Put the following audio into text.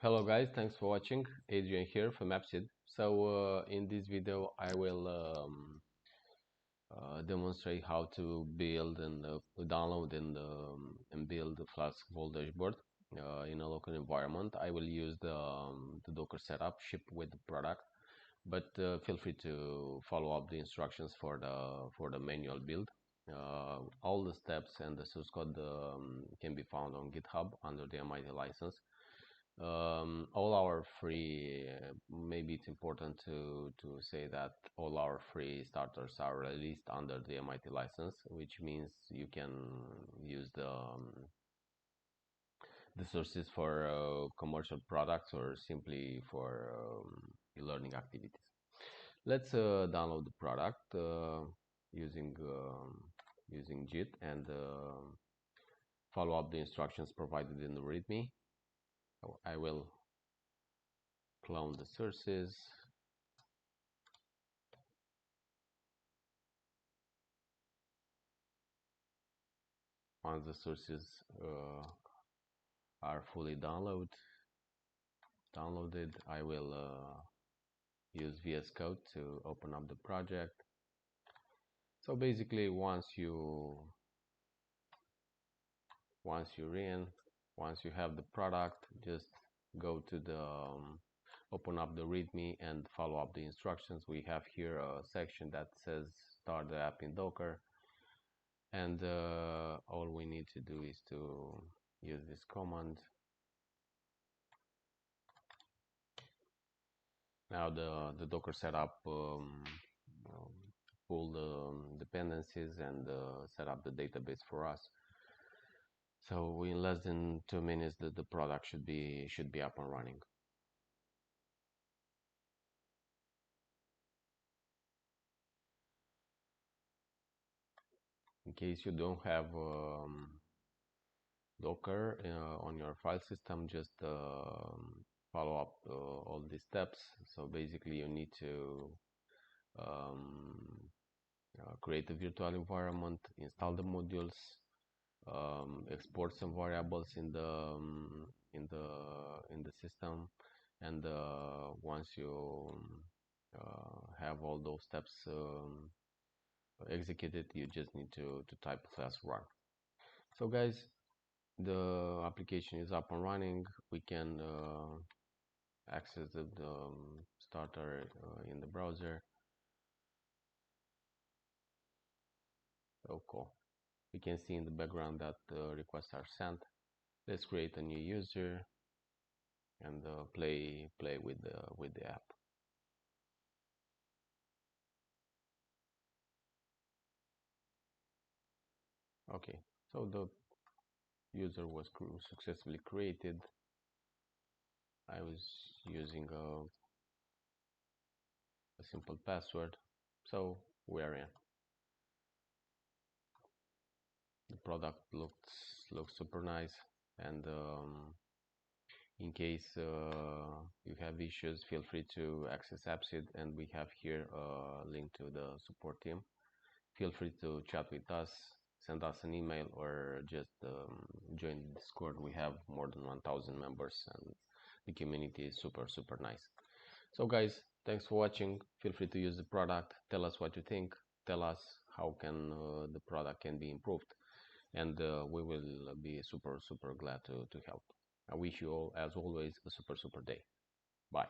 Hello guys, thanks for watching. Adrian here from AppSeed. In this video I will demonstrate how to build and download and build the Flask Volt dashboard in a local environment. I will use the Docker setup shipped with the product, but feel free to follow up the instructions for the manual build. All the steps and the source code can be found on GitHub under the MIT license. All our free maybe it's important to say that all our free starters are released under the MIT license, which means you can use the sources for commercial products or simply for learning activities. Let's download the product using using Git and follow up the instructions provided in the README. I will clone the sources. Once the sources are fully downloaded, I will use VS Code to open up the project. So basically, once you have the product, just go to the open up the README and follow up the instructions. We have here a section that says start the app in Docker, and all we need to do is to use this command. Now the Docker setup pull the dependencies and set up the database for us. So in less than 2 minutes, the product should be up and running. In case you don't have Docker on your file system, just follow up all these steps. So basically, you need to create a virtual environment, install the modules, export some variables in the system, and once you have all those steps executed, you just need to type Flask run. So guys, the application is up and running. We can access the starter in the browser. Oh, cool. We can see in the background that requests are sent. Let's create a new user and play with the app. Okay, so the user was successfully created. I was using a simple password, so we're in. The product looks super nice, and in case you have issues, feel free to access AppSeed, and we have here a link to the support team. Feel free to chat with us, send us an email, or just join the Discord. We have more than 1,000 members, and the community is super nice. So guys, thanks for watching. Feel free to use the product. Tell us what you think. Tell us how can the product can be improved, and we will be super glad to help. I wish you all, as always, a super day. Bye.